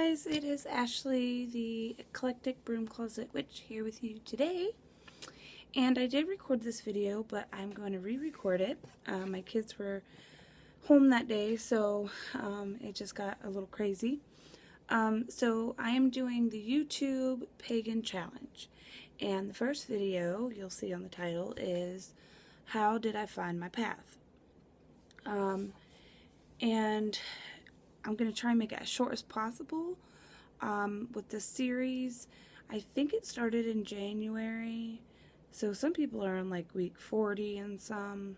guys, it is Ashley, the Eclectic Broom Closet Witch, here with you today. And I did record this video, but I'm going to re-record it. My kids were home that day, so it just got a little crazy. So I am doing the YouTube Pagan Challenge. And the first video, you'll see on the title, is How Did I Find My Path? And I'm going to try and make it as short as possible with this series. I think it started in January, so some people are in like week 40 and some,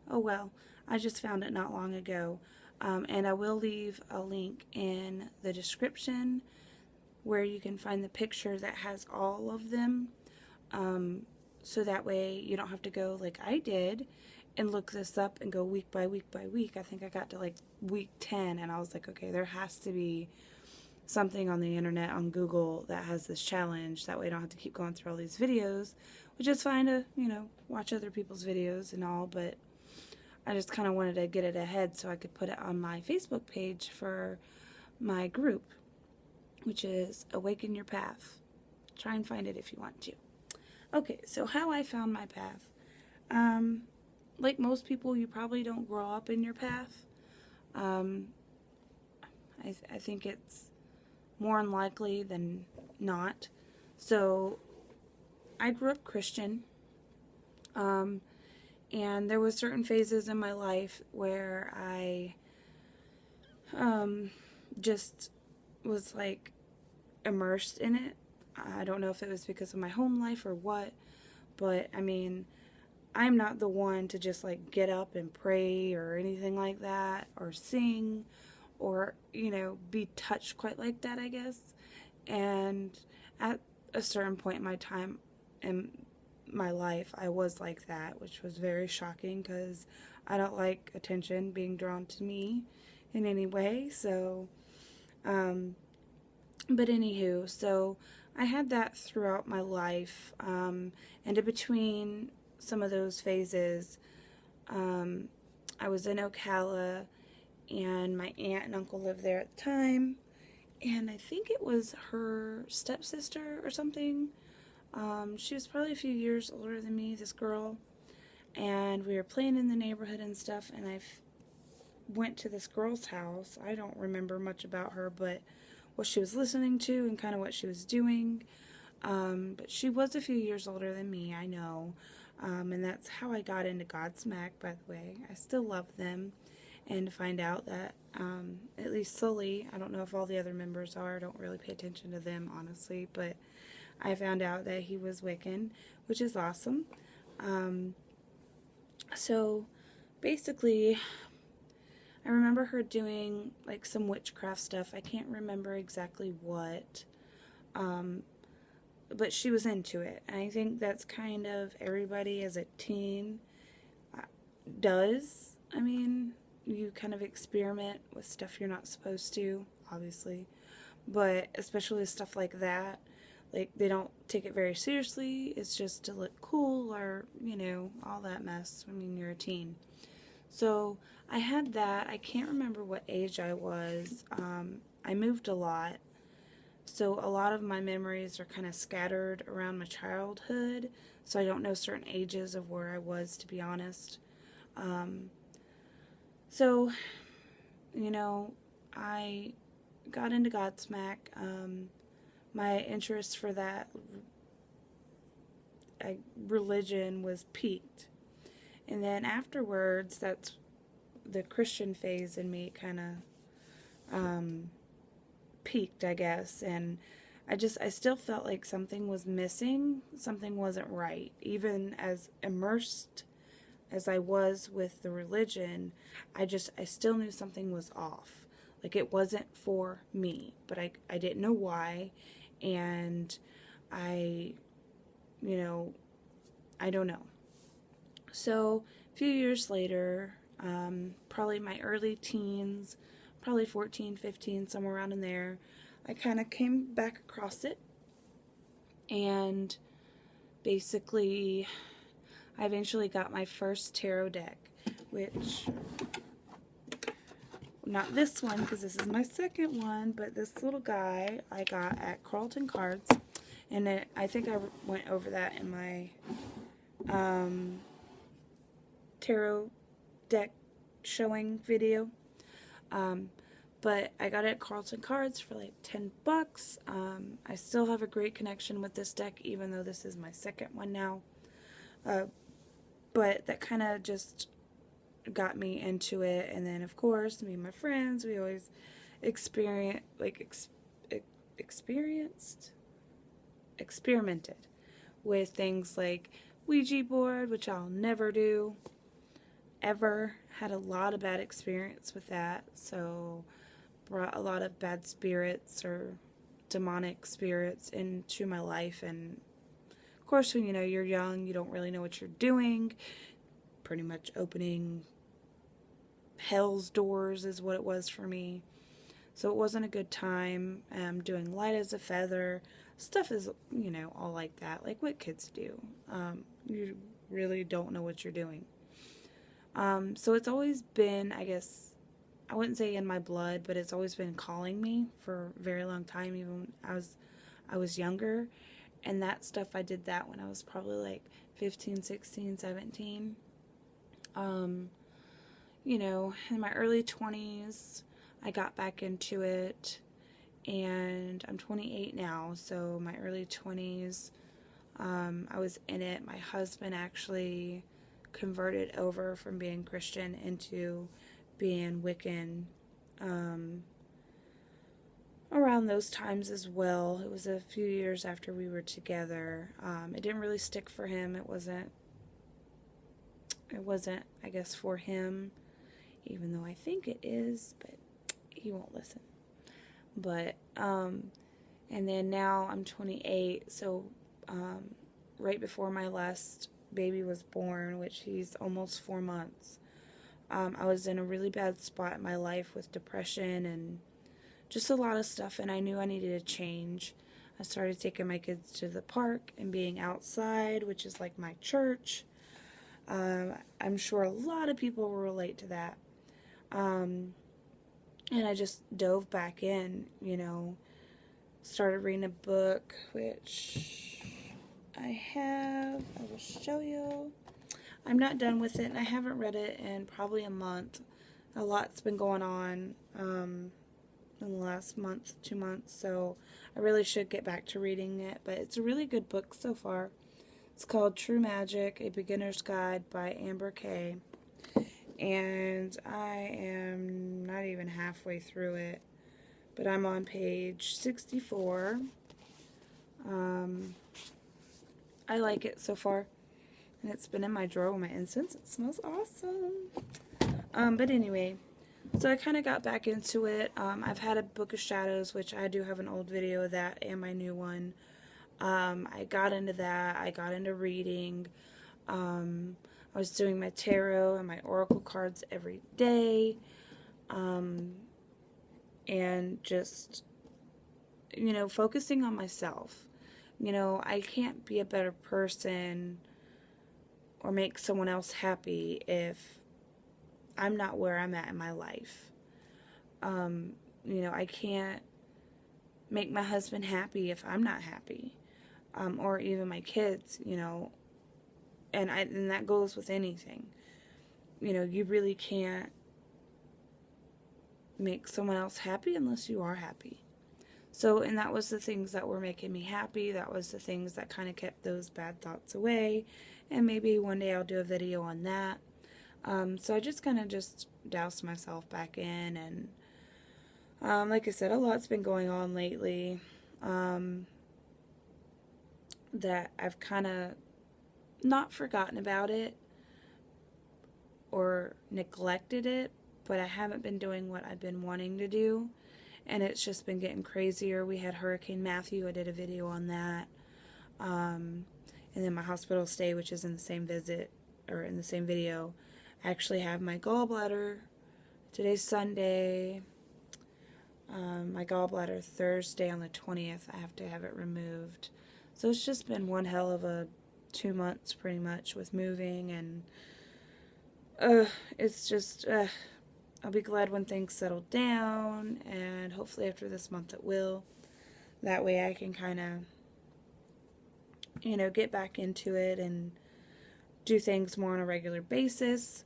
oh well, I just found it not long ago. And I will leave a link in the description where you can find the picture that has all of them, so that way you don't have to go like I did and look this up and go week by week by week. I think I got to like week 10 and I was like, okay, there has to be something on the internet, on Google, that has this challenge. That way I don't have to keep going through all these videos, which is fine to, you know, watch other people's videos and all, but I just kind of wanted to get it ahead so I could put it on my Facebook page for my group, which is Awaken Your Path. Try and find it if you want to. Okay, so how I found my path. Like most people, you probably don't grow up in your path. I think it's more unlikely than not. So I grew up Christian, and there was certain phases in my life where I just was like immersed in it. I don't know if it was because of my home life or what, but I mean, I'm not the one to just like get up and pray or anything like that, or sing, or, you know, be touched quite like that, I guess. And at a certain point in my time in my life, I was like that, which was very shocking because I don't like attention being drawn to me in any way. So, but anywho, so I had that throughout my life, and in between some of those phases, I was in Ocala, and my aunt and uncle lived there at the time, and I think it was her stepsister or something. She was probably a few years older than me, this girl, and we were playing in the neighborhood and stuff, and I went to this girl's house. I don't remember much about her, but what she was listening to and kind of what she was doing. But she was a few years older than me, I know. And that's how I got into Godsmack, by the way. I still love them. And to find out that, at least Sully, I don't know if all the other members are, I don't really pay attention to them, honestly, but I found out that he was Wiccan, which is awesome. So, basically, I remember her doing, like, some witchcraft stuff. I can't remember exactly what, but she was into it. And I think that's kind of everybody as a teen does. I mean, you kind of experiment with stuff you're not supposed to, obviously. But especially with stuff like that, like, they don't take it very seriously. It's just to look cool or, you know, all that mess. I mean, you're a teen. So I had that. I can't remember what age I was. I moved a lot. So a lot of my memories are kind of scattered around my childhood, so I don't know certain ages of where I was, to be honest. So, you know, I got into Godsmack. My interest for that religion was piqued. And then afterwards, that's the Christian phase in me kind of peaked, I guess, and I still felt like something was missing, something wasn't right. Even as immersed as I was with the religion, I still knew something was off. Like, it wasn't for me, but I didn't know why, and I don't know. So a few years later, probably my early teens, probably 14, 15, somewhere around in there, I kind of came back across it, and basically I eventually got my first tarot deck, which Not this one, because this is my second one, but this little guy I got at Carlton Cards. And I think I went over that in my tarot deck showing video. But I got it at Carlton Cards for like $10. I still have a great connection with this deck, even though this is my second one now. But that kind of just got me into it. And then, of course, me and my friends, we always experimented with things like Ouija board, which I'll never do, ever. Had a lot of bad experience with that, so brought a lot of bad spirits or demonic spirits into my life. And of course, when you're young, you don't really know what you're doing. Pretty much opening hell's doors is what it was for me. So it wasn't a good time. Doing light as a feather. Stuff is, all like that. Like what kids do. You really don't know what you're doing. So it's always been, I guess, I wouldn't say in my blood, but it's always been calling me for a very long time, even when I was younger. And that stuff, I did that when I was probably like 15, 16, 17. In my early 20s, I got back into it, and I'm 28 now, so my early 20s, I was in it. My husband actually converted over from being Christian into being Wiccan around those times as well. It was a few years after we were together. It didn't really stick for him. It wasn't, I guess, for him, even though I think it is, but he won't listen. But, and then now I'm 28, so, right before my last baby was born, which he's almost 4 months, I was in a really bad spot in my life with depression and just a lot of stuff, and I knew I needed a change. I started taking my kids to the park and being outside, which is like my church. I'm sure a lot of people will relate to that. And I just dove back in, started reading a book, which I will show you. I'm not done with it, and I haven't read it in probably a month. A lot's been going on in the last month, 2 months, so I really should get back to reading it, but it's a really good book so far. It's called True Magic, A Beginner's Guide by Amber Kay, and I am not even halfway through it, but I'm on page 64. I like it so far, and it's been in my drawer with my incense. It smells awesome. But anyway, so I kind of got back into it. I've had a Book of Shadows, which I do have an old video of that, and my new one. I got into that. I got into reading. I was doing my tarot and my oracle cards every day. And just, focusing on myself. I can't be a better person or make someone else happy if I'm not where I'm at in my life. I can't make my husband happy if I'm not happy. Or even my kids, and that goes with anything. You really can't make someone else happy unless you are happy. So, and that was the things that were making me happy. That was the things that kind of kept those bad thoughts away. And maybe one day I'll do a video on that. So I just kind of doused myself back in. And like I said, a lot's been going on lately that I've kind of not forgotten about it or neglected it, but I haven't been doing what I've been wanting to do. And it's just been getting crazier. We had Hurricane Matthew. I did a video on that. And then my hospital stay, which is in the same in the same video. I actually have my gallbladder. Today's Sunday. My gallbladder Thursday on the 20th. I have to have it removed. So it's just been one hell of a 2 months pretty much with moving, and it's just I'll be glad when things settle down, and hopefully after this month it will. That way I can kind of, get back into it and do things more on a regular basis.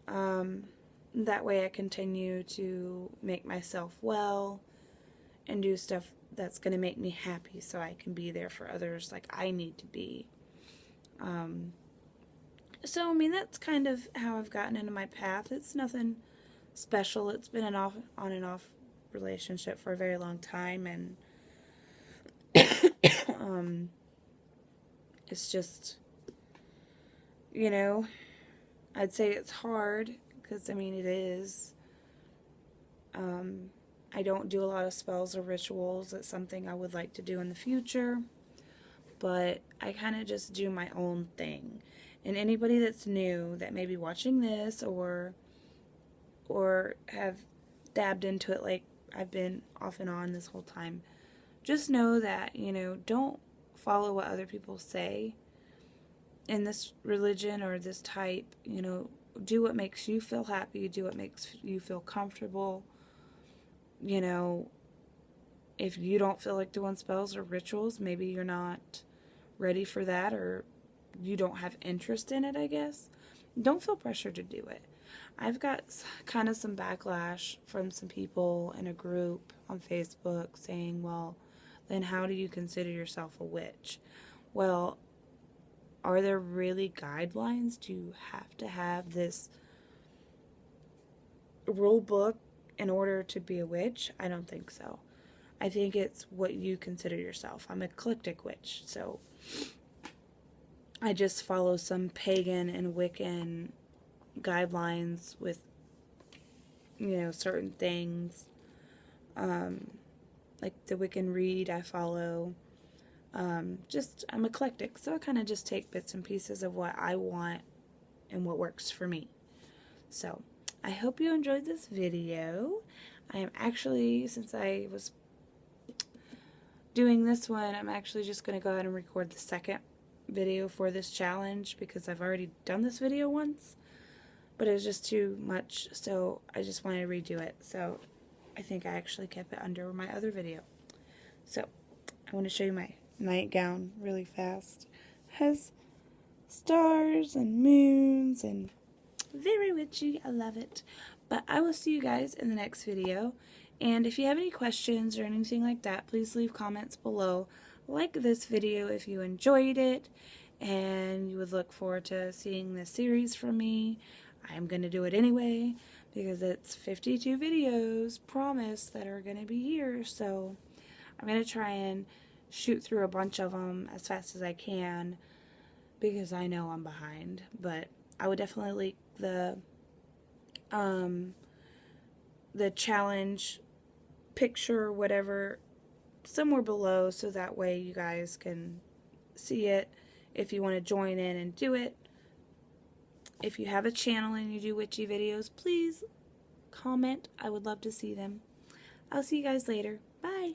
That way I continue to make myself well and do stuff that's going to make me happy so I can be there for others like I need to be. So, I mean, that's kind of how I've gotten into my path. It's nothing special. It's been an on and off relationship for a very long time, and it's just, I'd say it's hard, because, I mean, it is. I don't do a lot of spells or rituals. It's something I would like to do in the future, but I kind of just do my own thing. And anybody that's new that may be watching this or have dabbed into it like I've been off and on this whole time, just know that, don't follow what other people say in this religion or this type. Do what makes you feel happy, do what makes you feel comfortable. If you don't feel like doing spells or rituals, maybe you're not ready for that, or you don't have interest in it, I guess. Don't feel pressure to do it. I've got kind of some backlash from some people in a group on Facebook saying, well, then how do you consider yourself a witch? Well, are there really guidelines? Do you have to have this rule book in order to be a witch? I don't think so. I think it's what you consider yourself. I'm an eclectic witch, so I just follow some pagan and Wiccan guidelines with, certain things. Like the Wiccan Read I follow. I'm eclectic, so I kind of just take bits and pieces of what I want and what works for me. So, I hope you enjoyed this video. I am actually, since I was doing this one, I'm actually just going to go ahead and record the second video for this challenge, because I've already done this video once, but it was just too much, so I just wanted to redo it. So, I think I actually kept it under my other video. So, I want to show you my nightgown really fast. It has stars and moons and very witchy. I love it. But I will see you guys in the next video. And if you have any questions or anything like that, please leave comments below. Like this video if you enjoyed it and you would look forward to seeing this series from me. I'm going to do it anyway because it's 52 videos, promise, that are going to be here. So I'm going to try and shoot through a bunch of them as fast as I can because I know I'm behind. But I would definitely link the challenge picture, whatever, somewhere below, so that way you guys can see it if you want to join in and do it. If you have a channel and you do witchy videos, please comment. I would love to see them. I'll see you guys later. Bye.